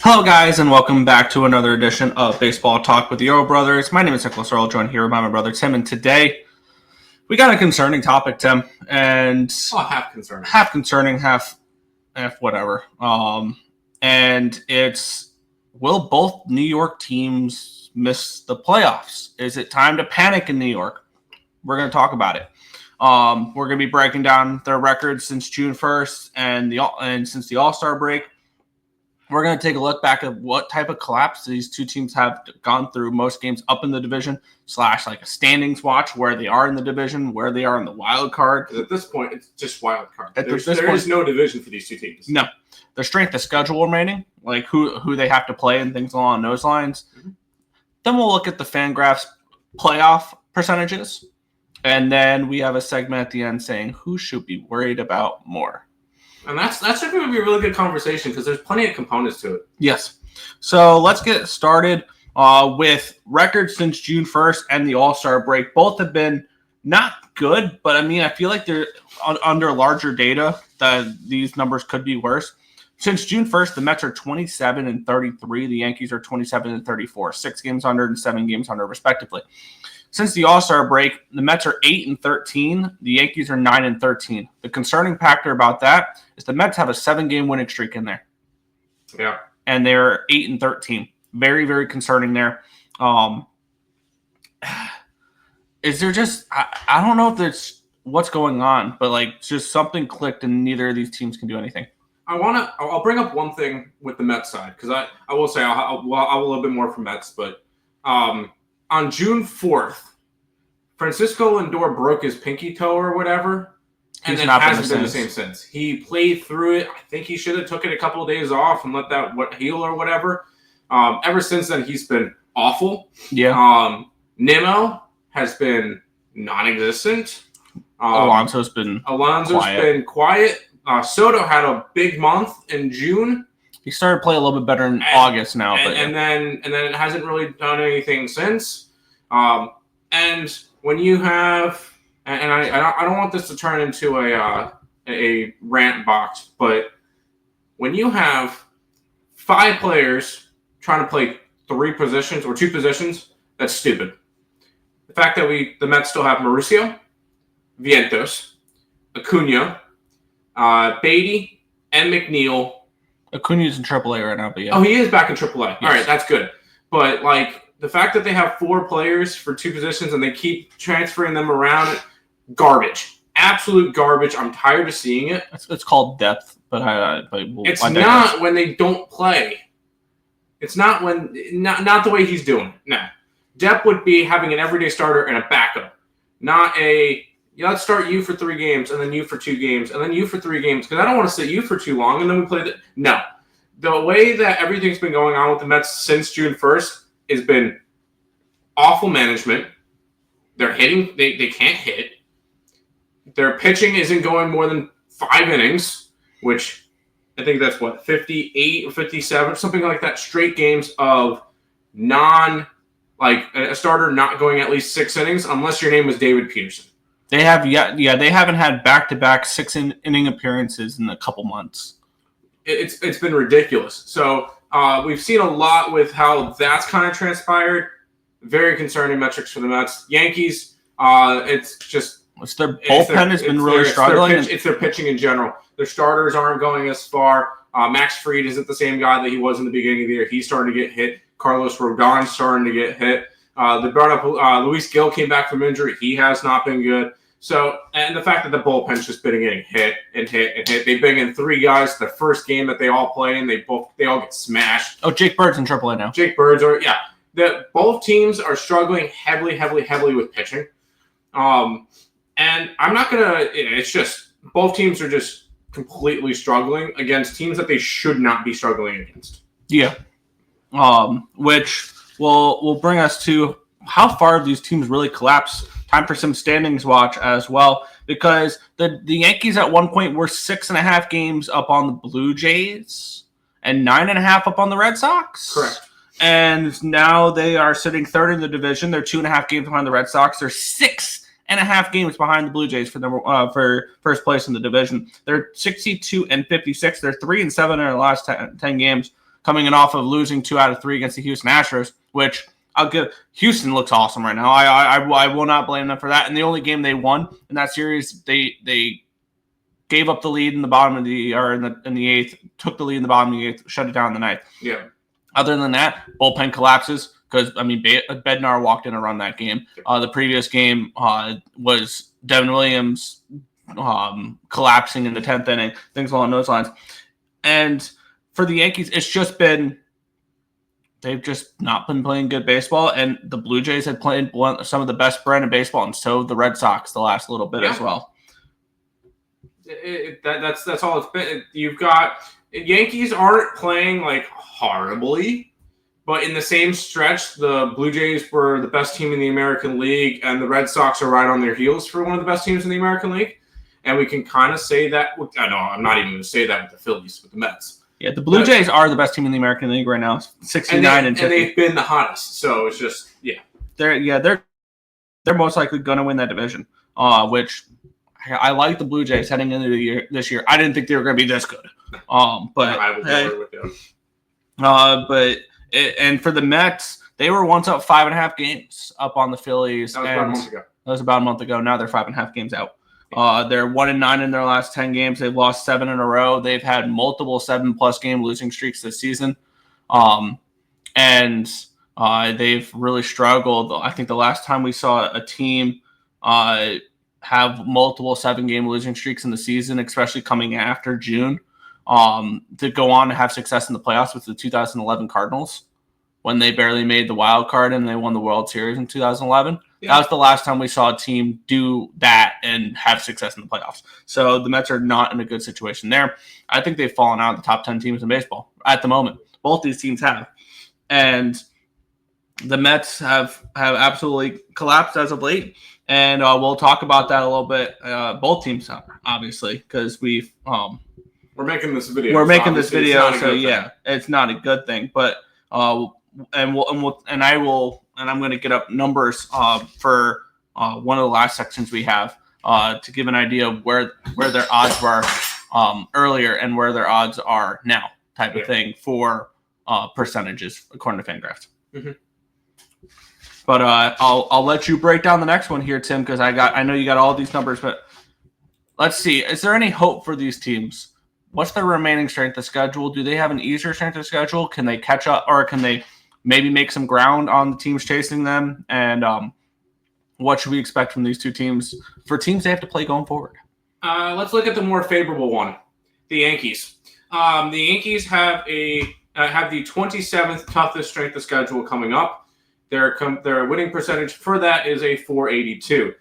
Hello, guys, and welcome back to another edition of Baseball Talk with the Earl Brothers. My name is Nicholas Earl, joined here by my brother Tim, and today we got a concerning topic, Tim, and half concerning, half whatever. And it's, will both New York teams miss the playoffs? Is it time to panic in New York? We're going to talk about it. We're going to be breaking down their records since June 1st and since the All-Star break. We're going to take a look back at what type of collapse these two teams have gone through, most games up in the division / like a standings watch, where they are in the division, where they are in the wild card. At this point, it's just wild card. There is no division for these two teams. No. Their strength of schedule remaining, like who they have to play and things along those lines. Mm-hmm. Then we'll look at the FanGraphs playoff percentages. And then we have a segment at the end saying who should be worried about more. And that's going to be a really good conversation because there's plenty of components to it. Yes. So let's get started with records since June 1st and the All-Star break. Both have been not good, but I feel like they're under larger data that these numbers could be worse. Since June 1st, the Mets are 27-33. The Yankees are 27-34, 6 games under and 7 games under, respectively. Since the All-Star break, the Mets are 8-13. The Yankees are 9-13. The concerning factor about that is the Mets have a 7-game winning streak in there. Yeah. And they're 8-13. Very, very concerning there. Is there just I don't know if there's what's going on, but just something clicked and neither of these teams can do anything. I'll bring up one thing with the Mets side because I will say I'll a little bit more from Mets, but on June 4th, Francisco Lindor broke his pinky toe or whatever, and then hasn't been the same since. He played through it. I think he should have took it a couple of days off and let that heal or whatever. Ever since then, he's been awful. Yeah. Nimmo has been non-existent. Alonso's been quiet. Soto had a big month in June. He started to play a little bit better in August now, and then it hasn't really done anything since. And when you have, and I don't want this to turn into a rant box, but when you have 5 players trying to play 3 positions or 2 positions, that's stupid. The fact that the Mets still have Mauricio, Vientos, Acuna, Beatty, and McNeil. Acuna's in AAA right now, but yeah. Oh, he is back in AAA. Yes. All right, that's good. But the fact that they have 4 players for 2 positions and they keep transferring them around, garbage. Absolute garbage. I'm tired of seeing it. It's called depth, but it's not when they don't play. It's not not the way he's doing it. No. Depth would be having an everyday starter and a backup, not let's start you for 3 games, and then you for 2 games, and then you for 3 games, because I don't want to sit you for too long, and then we play No. The way that everything's been going on with the Mets since June 1st has been awful management. They're hitting. They can't hit. Their pitching isn't going more than 5 innings, which I think that's 58 or 57, something like that, straight games of a starter not going at least 6 innings, unless your name was David Peterson. They haven't had back-to-back 6-inning appearances in a couple months. It's been ridiculous. So we've seen a lot with how that's kind of transpired. Very concerning metrics for the Mets. Yankees, it's their bullpen has been really struggling. It's their pitching in general. Their starters aren't going as far. Max Fried isn't the same guy that he was in the beginning of the year. He's starting to get hit. Carlos Rodon's starting to get hit. They brought up Luis Gil came back from injury. He has not been good. So, and the fact that the bullpen's just been getting hit and hit and hit. They bring in 3 guys. The first game that they all play in, they all get smashed. Oh, Jake Bird's in AAA now. Jake Bird's both teams are struggling heavily with pitching. And I'm not gonna. It's just both teams are just completely struggling against teams that they should not be struggling against. Yeah. Which will bring us to how far these teams really collapse. Time for some standings watch as well, because the Yankees at one point were 6.5 games up on the Blue Jays and 9.5 up on the Red Sox. Correct. And now they are sitting 3rd in the division. They're 2.5 games behind the Red Sox. They're 6.5 games behind the Blue Jays for first place in the division. They're 62-56. They're 3-7 in their last 10 games. coming in off of losing 2 out of 3 against the Houston Astros, which I'll give. Houston looks awesome right now. I will not blame them for that. And the only game they won in that series, they gave up the lead in the bottom of the or in the 8th, took the lead in the bottom of the 8th, shut it down in the 9th. Yeah. Other than that, bullpen collapses because Bednar walked in and run that game. The previous game was Devin Williams collapsing in the 10th inning, things along those lines. And for the Yankees, it's just been they've just not been playing good baseball, and the Blue Jays had played some of the best brand of baseball, and so the Red Sox the last little bit as well. That's all it's been. You've got Yankees aren't playing like horribly, but in the same stretch, the Blue Jays were the best team in the American League, and the Red Sox are right on their heels for one of the best teams in the American League. And we can kind of say that. I'm not even going to say that with the Phillies, with the Mets. Yeah, the Blue Jays are the best team in the American League right now, 69 and 50. And they've been the hottest, so it's just they're most likely going to win that division, which. I like the Blue Jays heading into this year. I didn't think they were going to be this good. But I will go with you. And for the Mets, they were once up 5.5 games up on the Phillies. That was about a month ago. That was about a month ago. Now they're 5.5 games out. They're 1-9 in their last 10 games. They've lost 7 in a row. They've had multiple 7+ game losing streaks this season. And they've really struggled. I think the last time we saw a team have multiple 7-game losing streaks in the season, especially coming after June, to go on to have success in the playoffs with the 2011 Cardinals when they barely made the wild card and they won the World Series in 2011. Yeah. That was the last time we saw a team do that and have success in the playoffs. So the Mets are not in a good situation there. I think they've fallen out of the top 10 teams in baseball at the moment. Both these teams have. And the Mets have absolutely collapsed as of late. And we'll talk about that a little bit. Both teams have, obviously, because we're making this video. We're making this video, so yeah, it's not a good thing. But I'm going to get up numbers for one of the last sections we have to give an idea of where their odds were earlier and where their odds are now, type of thing for percentages according to FanGraphs. Mm-hmm. But I'll let you break down the next one here, Tim, because I know you got all these numbers. But let's see, is there any hope for these teams? What's their remaining strength of schedule? Do they have an easier strength of schedule? Can they catch up, or can they maybe make some ground on the teams chasing them? And what should we expect from these two teams for teams they have to play going forward? Let's look at the more favorable one, the Yankees. The Yankees have the 27th toughest strength of schedule coming up. Their winning percentage for that is a .482.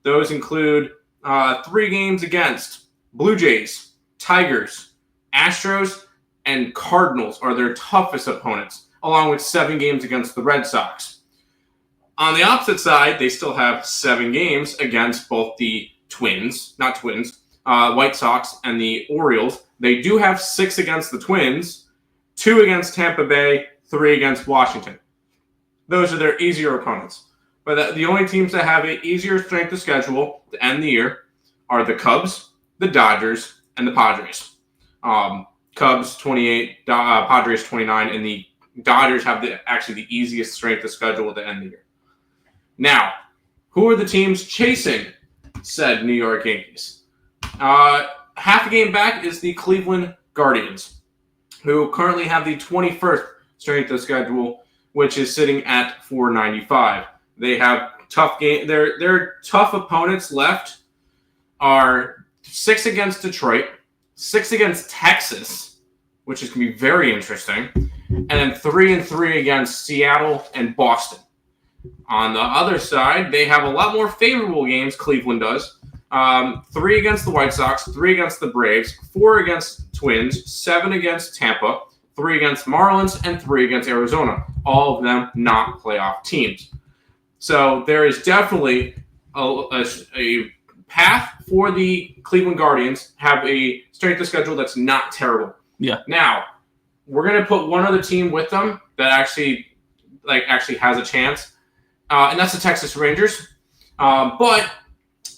Those include 3 games against Blue Jays, Tigers, Astros, and Cardinals are their toughest opponents, along with 7 games against the Red Sox. On the opposite side, they still have 7 games against both the White Sox and the Orioles. They do have 6 against the Twins, 2 against Tampa Bay, 3 against Washington. Those are their easier opponents. But the only teams that have an easier strength of schedule to end the year are the Cubs, the Dodgers, and the Padres. Cubs 28, Padres 29, and the Dodgers have actually the easiest strength of schedule to end the year. Now, who are the teams chasing said New York Yankees? Half a game back is the Cleveland Guardians, who currently have the 21st strength of schedule, which is sitting at .495. They have tough game. Their tough opponents left are 6 against Detroit, 6 against Texas, which is going to be very interesting, and then 3-3 against Seattle and Boston. On the other side, they have a lot more favorable games, Cleveland does. 3 against the White Sox, 3 against the Braves, 4 against Twins, 7 against Tampa, 3 against Marlins, and 3 against Arizona. All of them not playoff teams. So there is definitely a path for the Cleveland Guardians, have a strength of schedule that's not terrible. Yeah. Now, we're going to put one other team with them that actually has a chance, and that's the Texas Rangers. But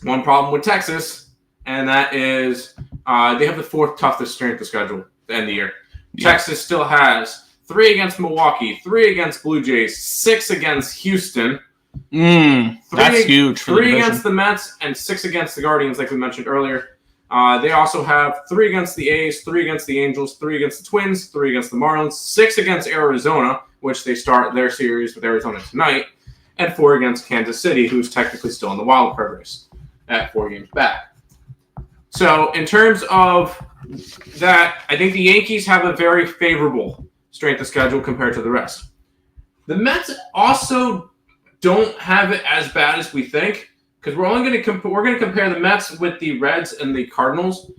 one problem with Texas, and that is they have the 4th toughest strength of schedule to end the year. Yeah. Texas still has 3 against Milwaukee, 3 against Blue Jays, 6 against Houston. That's huge for 3 against the Mets, and 6 against the Guardians, like we mentioned earlier. They also have 3 against the A's, 3 against the Angels, 3 against the Twins, 3 against the Marlins, 6 against Arizona, which they start their series with Arizona tonight, and 4 against Kansas City, who's technically still in the wild card race at 4 games back. So in terms of that, I think the Yankees have a very favorable strength of schedule compared to the rest. The Mets also don't have it as bad as we think, because we're only going to compare the Mets with the Reds and the Cardinals.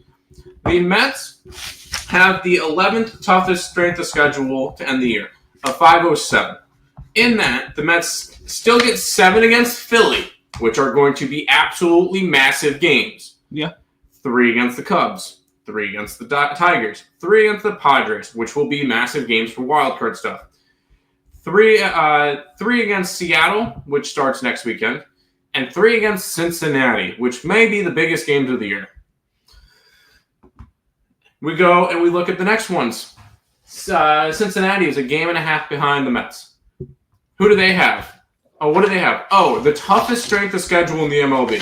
The Mets have the 11th toughest strength of schedule to end the year, a 507. In that, the Mets still get 7 against Philly, which are going to be absolutely massive games. Yeah. 3 against the Cubs, 3 against the Tigers, 3 against the Padres, which will be massive games for wildcard stuff. 3 against Seattle, which starts next weekend, and 3 against Cincinnati, which may be the biggest games of the year. We go and we look at the next ones. Cincinnati is a game and a half behind the Mets. Who do they have? Oh, what do they have? Oh, the toughest strength of schedule in the MLB.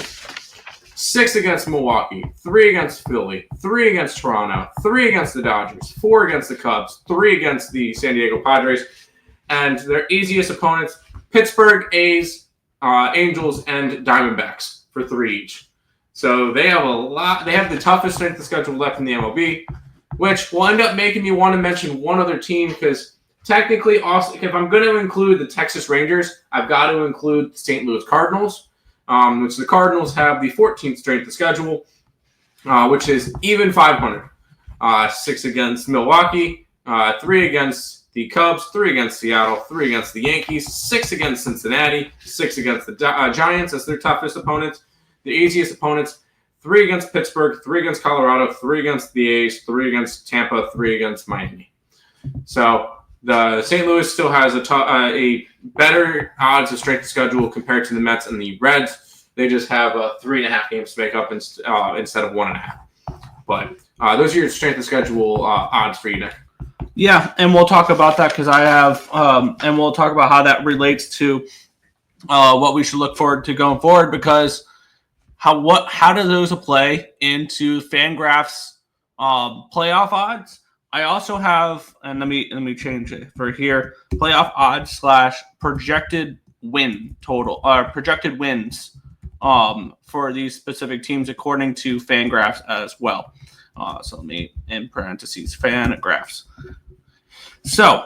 6 against Milwaukee, 3 against Philly, 3 against Toronto, 3 against the Dodgers, 4 against the Cubs, 3 against the San Diego Padres, and their easiest opponents, Pittsburgh, A's, Angels, and Diamondbacks for 3 each. So they have a lot. They have the toughest strength of schedule left in the MLB, which will end up making me want to mention one other team, because technically, also, if I'm going to include the Texas Rangers, I've got to include the St. Louis Cardinals, which the Cardinals have the 14th strength of schedule, which is even 500. 6 against Milwaukee, 3 against the Cubs, 3 against Seattle, 3 against the Yankees, 6 against Cincinnati, 6 against the Giants as their toughest opponents. The easiest opponents, 3 against Pittsburgh, 3 against Colorado, 3 against the A's, 3 against Tampa, 3 against Miami. So the St. Louis still has a better odds of strength of schedule compared to the Mets and the Reds. They just have 3.5 games to make up instead of 1.5. But those are your strength of schedule odds for you, Nick. Yeah, and we'll talk about that because I have, and we'll talk about how that relates to what we should look forward to going forward, because how do those play into FanGraphs playoff odds? I also have, and let me change it for here, playoff odds / projected win total, projected wins for these specific teams according to FanGraphs as well. So let me, in parentheses, FanGraphs. So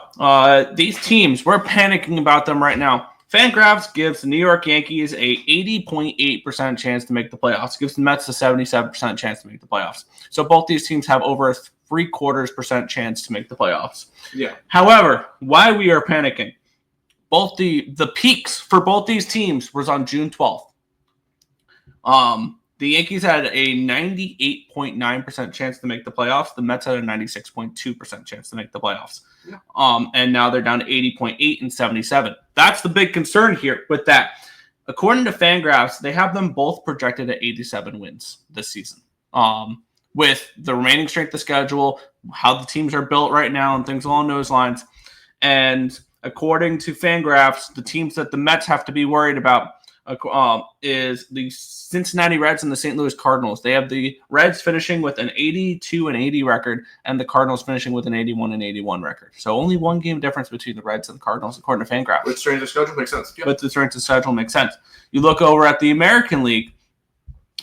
these teams, we're panicking about them right now. FanGraphs gives the New York Yankees a 80.8% chance to make the playoffs. Gives the Mets a 77% chance to make the playoffs. So both these teams have over a 0.75% chance to make the playoffs. Yeah. However, why we are panicking, both the peaks for both these teams was on June 12th. The Yankees had a 98.9% chance to make the playoffs. The Mets had a 96.2% chance to make the playoffs. Yeah. And now they're down to 80.8 and 77. That's the big concern here with that. According to FanGraphs, they have them both projected at 87 wins this season. With the remaining strength of schedule, how the teams are built right now, and things along those lines. And according to FanGraphs, the teams that the Mets have to be worried about is the Cincinnati Reds and the St. Louis Cardinals. They have the Reds finishing with an 82-80 record, and the Cardinals finishing with an 81-81 record. So only 1 game difference between the Reds and the Cardinals, according to FanGraphs. With strength of schedule makes sense. Yeah. With the strength of schedule makes sense. You look over at the American League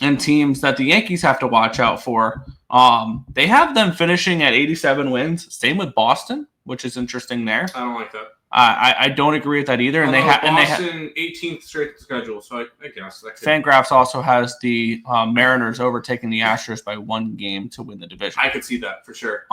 and teams that the Yankees have to watch out for. They have them finishing at 87 wins. Same with Boston, which is interesting there. I don't like that. I don't agree with that either. And Boston 18th straight schedule, so I guess. FanGraphs also has the Mariners overtaking the Astros by 1 game to win the division. I could see that for sure.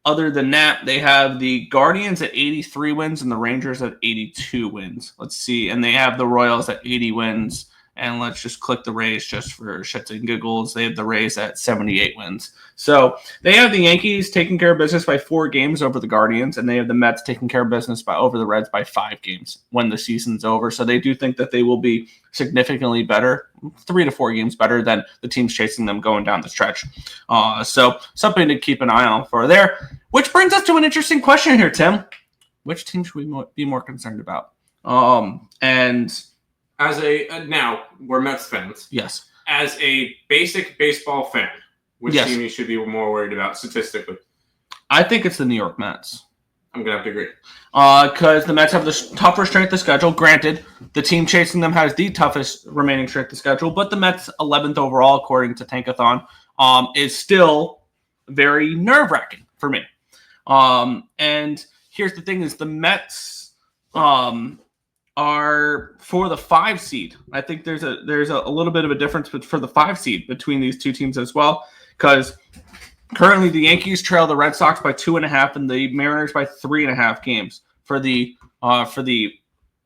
Other than that, they have the Guardians at 83 wins and the Rangers at 82 wins. Let's see. And they have the Royals at 80 wins And let's just click the Rays just for shits and giggles. They have the Rays at 78 wins. So they have the Yankees taking care of business by 4 games over the Guardians, and they have the Mets taking care of business over the Reds by 5 games when the season's over. So they do think that they will be significantly better, 3 to 4 games better than the teams chasing them going down the stretch. So something to keep an eye on for there. Which brings us to an interesting question here, Tim. Which team should we be more concerned about? And as now we're Mets fans. Yes. As a basic baseball fan, which yes. team you should be more worried about statistically? I think it's the New York Mets. I'm gonna have to agree. Because the Mets have the tougher strength of schedule. Granted, the team chasing them has the toughest remaining strength of schedule, but the Mets 11th overall, according to Tankathon, is still very nerve-wracking for me. And here's the thing: is the Mets are for the 5 seed. I think there's a little bit of a difference for the 5 seed between these two teams as well, because currently the Yankees trail the Red Sox by 2.5 and the Mariners by 3.5 games for the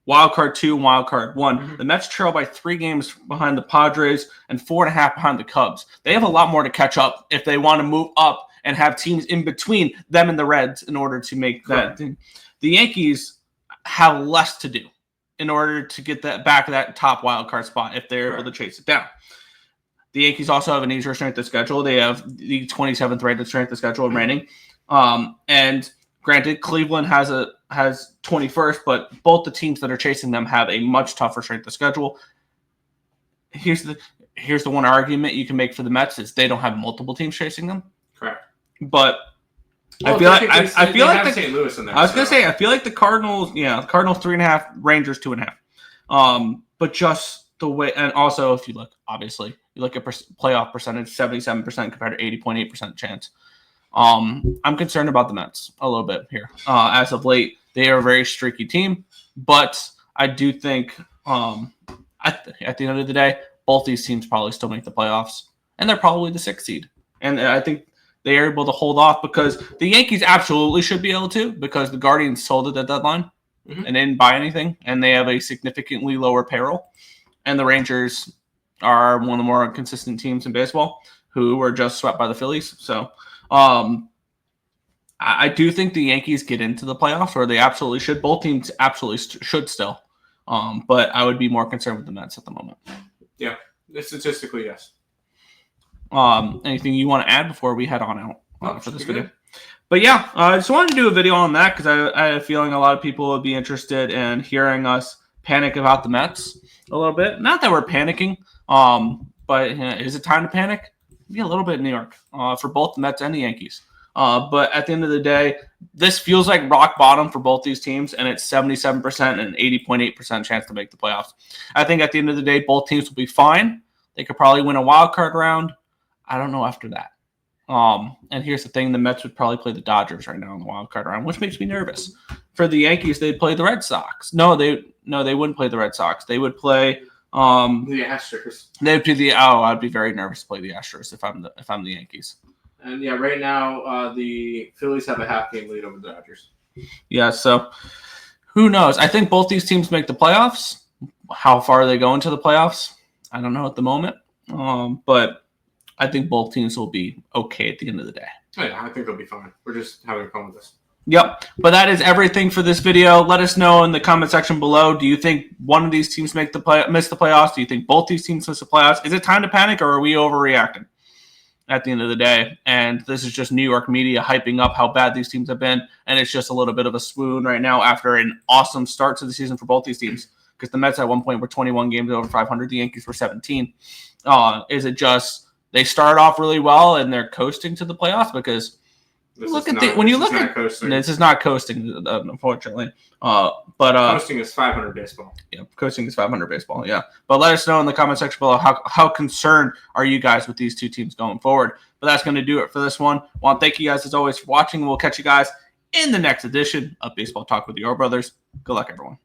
wild card 2 and wild card 1. Mm-hmm. The Mets trail by 3 games behind the Padres and 4.5 behind the Cubs. They have a lot more to catch up if they want to move up and have teams in between them and the Reds in order to make that thing. The Yankees have less to do in order to get that back to that top wild card spot if they're able to chase it down. The Yankees also have an easier strength of schedule. They have the 27th rated strength of schedule remaining. And granted, Cleveland has 21st, but both the teams that are chasing them have a much tougher strength of schedule. Here's the one argument you can make for the Mets is they don't have multiple teams chasing them. Correct. But I feel like St. Louis in there. I was gonna say I feel like the Cardinals, Cardinals 3.5, Rangers 2.5. But just the way, and also if you look, obviously you look at playoff percentage, 77% compared to 80.8% chance. I'm concerned about the Mets a little bit here. As of late, they are a very streaky team, but I do think at the end of the day, both these teams probably still make the playoffs, and they're probably the 6th seed. And I think they are able to hold off because the Yankees absolutely should be able to, because the Guardians sold at the deadline and didn't buy anything, and they have a significantly lower payroll. And the Rangers are one of the more consistent teams in baseball who were just swept by the Phillies. So I do think the Yankees get into the playoffs, or they absolutely should. Both teams absolutely should still. But I would be more concerned with the Mets at the moment. Yeah, statistically, yes. Anything you want to add before we head on out for this video? But yeah, I just wanted to do a video on that because I had a feeling a lot of people would be interested in hearing us panic about the Mets a little bit. Not that we're panicking, but is it time to panic? Maybe a little bit in New York for both the Mets and the Yankees. But at the end of the day, this feels like rock bottom for both these teams, and it's 77% and 80.8% chance to make the playoffs. I think at the end of the day, both teams will be fine. They could probably win a wild card round. I don't know after that. And here's the thing: the Mets would probably play the Dodgers right now in the wild card round, which makes me nervous. For the Yankees, they'd play the Red Sox. No, they wouldn't play the Red Sox. They would play the Astros. They'd be I'd be very nervous to play the Astros if I'm the Yankees. And yeah, right now the Phillies have a half-game lead over the Dodgers. Yeah, so who knows? I think both these teams make the playoffs. How far they go into the playoffs, I don't know at the moment. But I think both teams will be okay at the end of the day. Yeah, I think they'll be fine. We're just having fun with this. Yep. But that is everything for this video. Let us know in the comment section below. Do you think one of these teams miss the playoffs? Do you think both these teams miss the playoffs? Is it time to panic, or are we overreacting at the end of the day? And this is just New York media hyping up how bad these teams have been. And it's just a little bit of a swoon right now after an awesome start to the season for both these teams. Because the Mets at one point were 21 games over 500. The Yankees were 17. Is it just they start off really well and they're coasting to the playoffs? Because this is not coasting, unfortunately. Coasting is 500 baseball. Yeah, coasting is 500 baseball. Yeah, but let us know in the comment section below how concerned are you guys with these two teams going forward. But that's going to do it for this one. Well, thank you guys as always for watching. We'll catch you guys in the next edition of Baseball Talk with your brothers. Good luck, everyone.